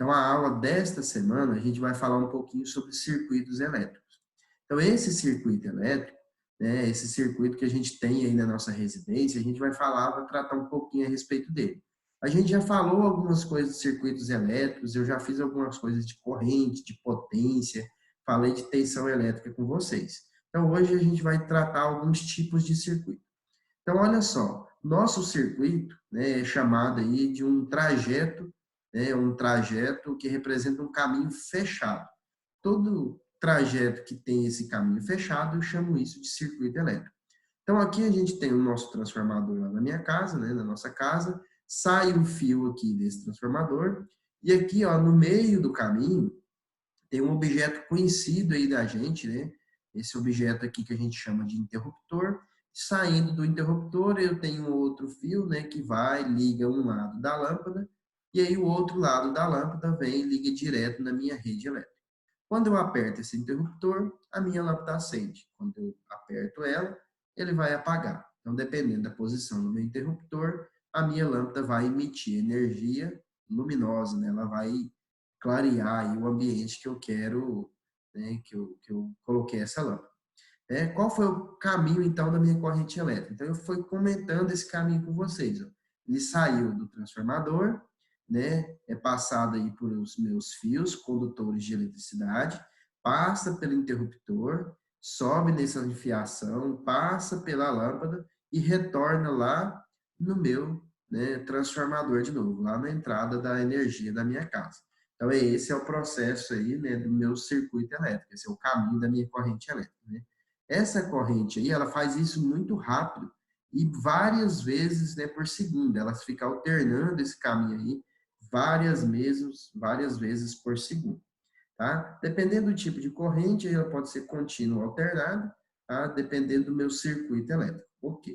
Então, a aula desta semana, a gente vai falar um pouquinho sobre circuitos elétricos. Então, esse circuito elétrico, né, esse circuito que a gente tem aí na nossa residência, a gente vai falar, vai tratar um pouquinho a respeito dele. A gente já falou algumas coisas de circuitos elétricos, eu já fiz algumas coisas de corrente, de potência, falei de tensão elétrica com vocês. Então, hoje a gente vai tratar alguns tipos de circuito. Então, olha só, nosso circuito, né, é chamado aí de um trajeto que representa um caminho fechado. Todo trajeto que tem esse caminho fechado, eu chamo isso de circuito elétrico. Então, aqui a gente tem o nosso transformador lá na minha casa, né, na nossa casa, sai um fio aqui desse transformador, e aqui, ó, no meio do caminho, tem um objeto conhecido aí da gente, né? Esse objeto aqui que a gente chama de interruptor. Saindo do interruptor, eu tenho um outro fio, né, que vai, liga um lado da lâmpada, e aí o outro lado da lâmpada vem e liga direto na minha rede elétrica. Quando eu aperto esse interruptor, a minha lâmpada acende. Quando eu aperto ela, ele vai apagar. Então, dependendo da posição do meu interruptor, a minha lâmpada vai emitir energia luminosa, né? Ela vai clarear aí o ambiente que eu quero, né, que eu coloquei essa lâmpada. Qual foi o caminho, então, da minha corrente elétrica? Então, eu fui comentando esse caminho com vocês. Ó. Ele saiu do transformador, né, é passado aí por os meus fios condutores de eletricidade, passa pelo interruptor, sobe nessa fiação, passa pela lâmpada e retorna lá no meu, né, transformador de novo, lá na entrada da energia da minha casa. Então, esse é o processo aí, né, do meu circuito elétrico, esse é o caminho da minha corrente elétrica, né? Essa corrente aí, ela faz isso muito rápido e várias vezes, né, por segundo. Ela fica alternando esse caminho aí várias vezes por segundo, tá? Dependendo do tipo de corrente, ela pode ser contínua ou alternada, tá? Dependendo do meu circuito elétrico. Ok.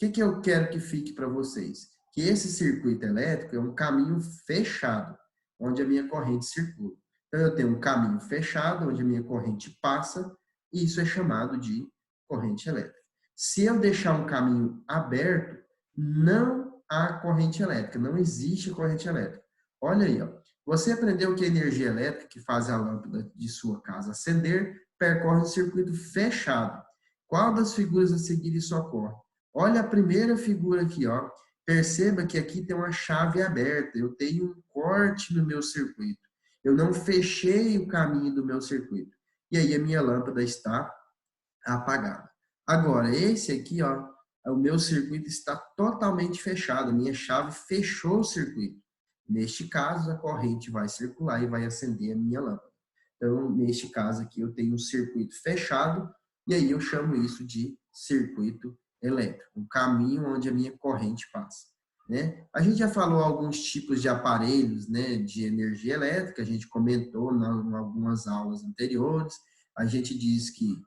O que eu quero que fique para vocês? Que esse circuito elétrico é um caminho fechado, onde a minha corrente circula. Então, eu tenho um caminho fechado, onde a minha corrente passa, e isso é chamado de corrente elétrica. Se eu deixar um caminho aberto, não há corrente elétrica, não existe corrente elétrica. Olha aí, ó. Você aprendeu que a energia elétrica que faz a lâmpada de sua casa acender percorre um circuito fechado. Qual das figuras a seguir isso ocorre? Olha a primeira figura aqui, ó. Perceba que aqui tem uma chave aberta. Eu tenho um corte no meu circuito. Eu não fechei o caminho do meu circuito. E aí a minha lâmpada está apagada. Agora, esse aqui, ó, o meu circuito está totalmente fechado. A minha chave fechou o circuito. Neste caso, a corrente vai circular e vai acender a minha lâmpada. Então, neste caso aqui, eu tenho um circuito fechado e aí eu chamo isso de circuito elétrico, um caminho onde a minha corrente passa. Né? A gente já falou alguns tipos de aparelhos, né, de energia elétrica, a gente comentou em algumas aulas anteriores, a gente diz que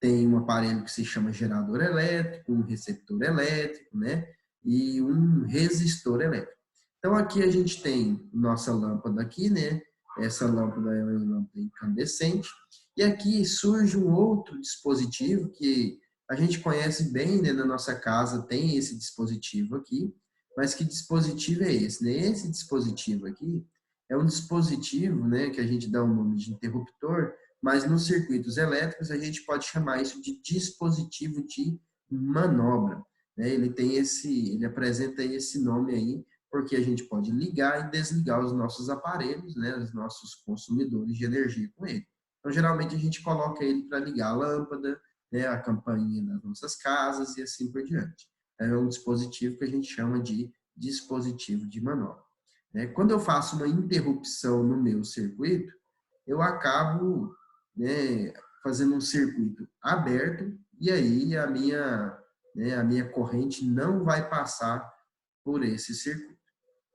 tem um aparelho que se chama gerador elétrico, um receptor elétrico, né, e um resistor elétrico. Então, aqui a gente tem nossa lâmpada aqui, né, essa lâmpada é uma lâmpada incandescente, e aqui surge um outro dispositivo que a gente conhece bem, né, na nossa casa tem esse dispositivo aqui, mas que dispositivo é esse? Né? Esse dispositivo aqui é um dispositivo, né, que a gente dá o nome de interruptor, mas nos circuitos elétricos a gente pode chamar isso de dispositivo de manobra. Né? Ele apresenta esse nome aí, porque a gente pode ligar e desligar os nossos aparelhos, né, os nossos consumidores de energia com ele. Então, geralmente, a gente coloca ele para ligar a lâmpada, né, a campainha das nossas casas e assim por diante. É um dispositivo que a gente chama de dispositivo de manobra. Né? Quando eu faço uma interrupção no meu circuito, eu acabo, né, fazendo um circuito aberto e aí a minha corrente não vai passar por esse circuito.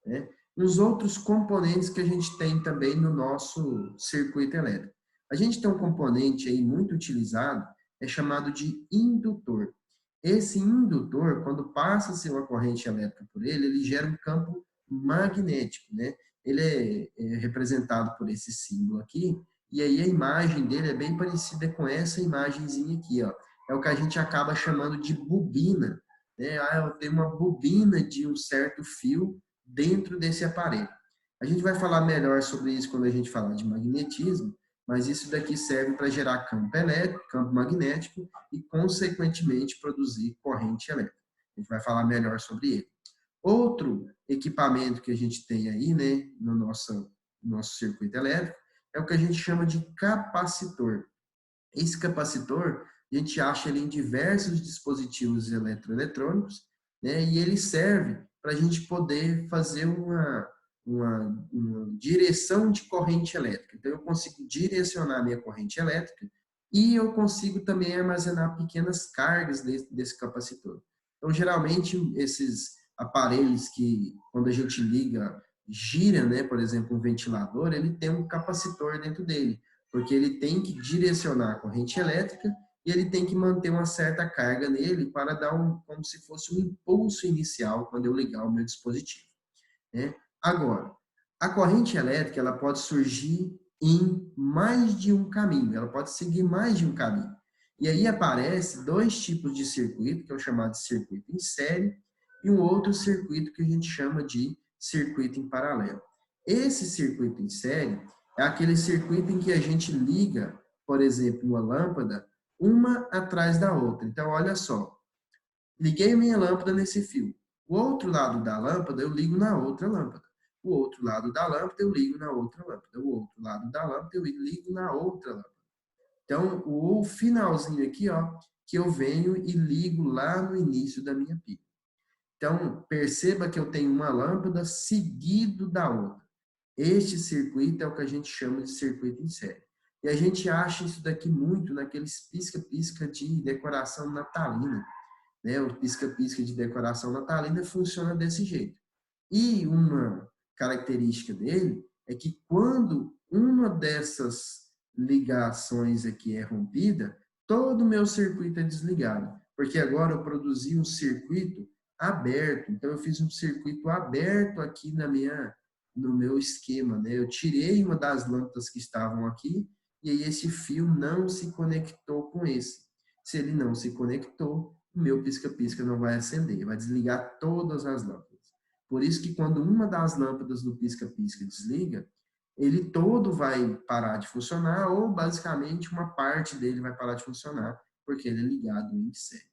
Né? Os outros componentes que a gente tem também no nosso circuito elétrico. A gente tem um componente aí muito utilizado, é chamado de indutor. Esse indutor, quando passa-se uma corrente elétrica por ele, ele gera um campo magnético, né? Ele é representado por esse símbolo aqui, e aí a imagem dele é bem parecida com essa imagenzinha aqui, ó. É o que a gente acaba chamando de bobina, né? Ah, eu tenho uma bobina de um certo fio dentro desse aparelho. A gente vai falar melhor sobre isso quando a gente falar de magnetismo, mas isso daqui serve para gerar campo elétrico, campo magnético e, consequentemente, produzir corrente elétrica. A gente vai falar melhor sobre ele. Outro equipamento que a gente tem aí, né, no nosso circuito elétrico, é o que a gente chama de capacitor. Esse capacitor, a gente acha ele em diversos dispositivos eletroeletrônicos, né, e ele serve para a gente poder fazer uma direção de corrente elétrica. Então, eu consigo direcionar minha corrente elétrica e eu consigo também armazenar pequenas cargas desse capacitor. Então, geralmente, esses aparelhos que, quando a gente liga, gira, né, por exemplo, um ventilador, ele tem um capacitor dentro dele, porque ele tem que direcionar a corrente elétrica e ele tem que manter uma certa carga nele para dar como se fosse um impulso inicial quando eu ligar o meu dispositivo, né? Agora, a corrente elétrica ela pode surgir em mais de um caminho, ela pode seguir mais de um caminho. E aí aparece dois tipos de circuito, que é o chamado de circuito em série, e um outro circuito que a gente chama de circuito em paralelo. Esse circuito em série é aquele circuito em que a gente liga, por exemplo, uma lâmpada, uma atrás da outra. Então, olha só, liguei minha lâmpada nesse fio. O outro lado da lâmpada eu ligo na outra lâmpada. O outro lado da lâmpada eu ligo na outra lâmpada. O outro lado da lâmpada eu ligo na outra lâmpada. Então, o finalzinho aqui, ó, que eu venho e ligo lá no início da minha pilha. Então, perceba que eu tenho uma lâmpada seguido da outra. Este circuito é o que a gente chama de circuito em série. E a gente acha isso daqui muito naqueles pisca-pisca de decoração natalina, né? O pisca-pisca de decoração natalina funciona desse jeito. E uma característica dele é que quando uma dessas ligações aqui é rompida, todo o meu circuito é desligado, porque agora eu produzi um circuito aberto. Então eu fiz um circuito aberto aqui no meu esquema, né? Eu tirei uma das lâmpadas que estavam aqui e aí esse fio não se conectou com esse. Se ele não se conectou, o meu pisca-pisca não vai acender, vai desligar todas as lâmpadas. Por isso que quando uma das lâmpadas do pisca-pisca desliga, ele todo vai parar de funcionar ou basicamente uma parte dele vai parar de funcionar porque ele é ligado em série.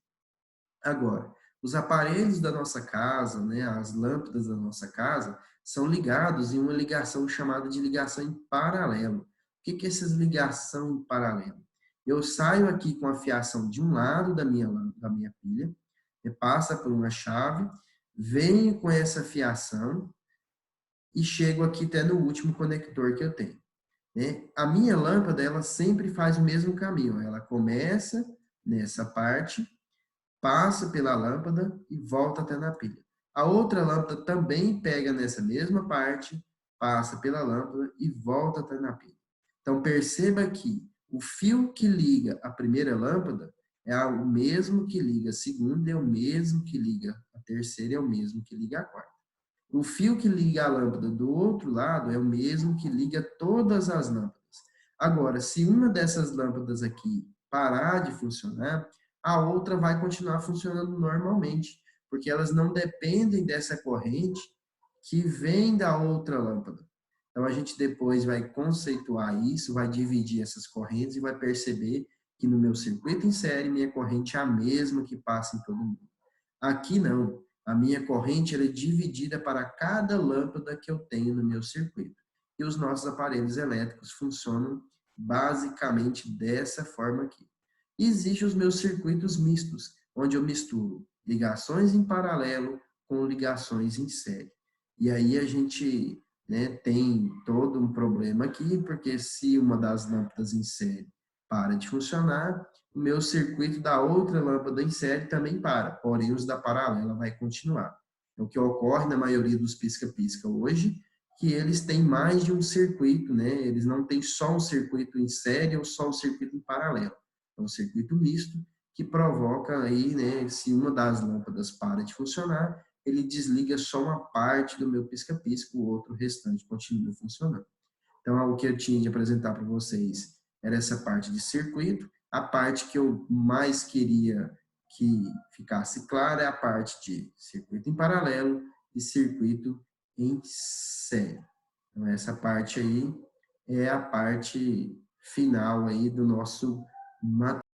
Agora, os aparelhos da nossa casa, né, as lâmpadas da nossa casa, são ligados em uma ligação chamada de ligação em paralelo. O que é essa ligação em paralelo? Eu saio aqui com a fiação de um lado da minha pilha, passa por uma chave, venho com essa fiação e chego aqui até no último conector que eu tenho, né? A minha lâmpada, ela sempre faz o mesmo caminho. Ela começa nessa parte, passa pela lâmpada e volta até na pilha. A outra lâmpada também pega nessa mesma parte, passa pela lâmpada e volta até na pilha. Então, perceba que o fio que liga a primeira lâmpada é o mesmo que liga a segunda, é o mesmo que liga a terceira, é o mesmo que liga a quarta. O fio que liga a lâmpada do outro lado é o mesmo que liga todas as lâmpadas. Agora, se uma dessas lâmpadas aqui parar de funcionar, a outra vai continuar funcionando normalmente, porque elas não dependem dessa corrente que vem da outra lâmpada. Então, a gente depois vai conceituar isso, vai dividir essas correntes e vai perceber que no meu circuito em série, minha corrente é a mesma que passa em todo mundo. Aqui não. A minha corrente ela é dividida para cada lâmpada que eu tenho no meu circuito. E os nossos aparelhos elétricos funcionam basicamente dessa forma aqui. Existem os meus circuitos mistos, onde eu misturo ligações em paralelo com ligações em série. E aí a gente, né, tem todo um problema aqui, porque se uma das lâmpadas em série para de funcionar, o meu circuito da outra lâmpada em série também para, porém os da paralela vai continuar. É o que ocorre na maioria dos pisca-pisca hoje, que eles têm mais de um circuito, né? Eles não têm só um circuito em série ou só um circuito em paralelo. É um circuito misto que provoca aí, né, se uma das lâmpadas para de funcionar, ele desliga só uma parte do meu pisca-pisca, o outro restante continua funcionando. Então, o que eu tinha de apresentar para vocês era essa parte de circuito. A parte que eu mais queria que ficasse clara é a parte de circuito em paralelo e circuito em série. Então, essa parte aí é a parte final aí do nosso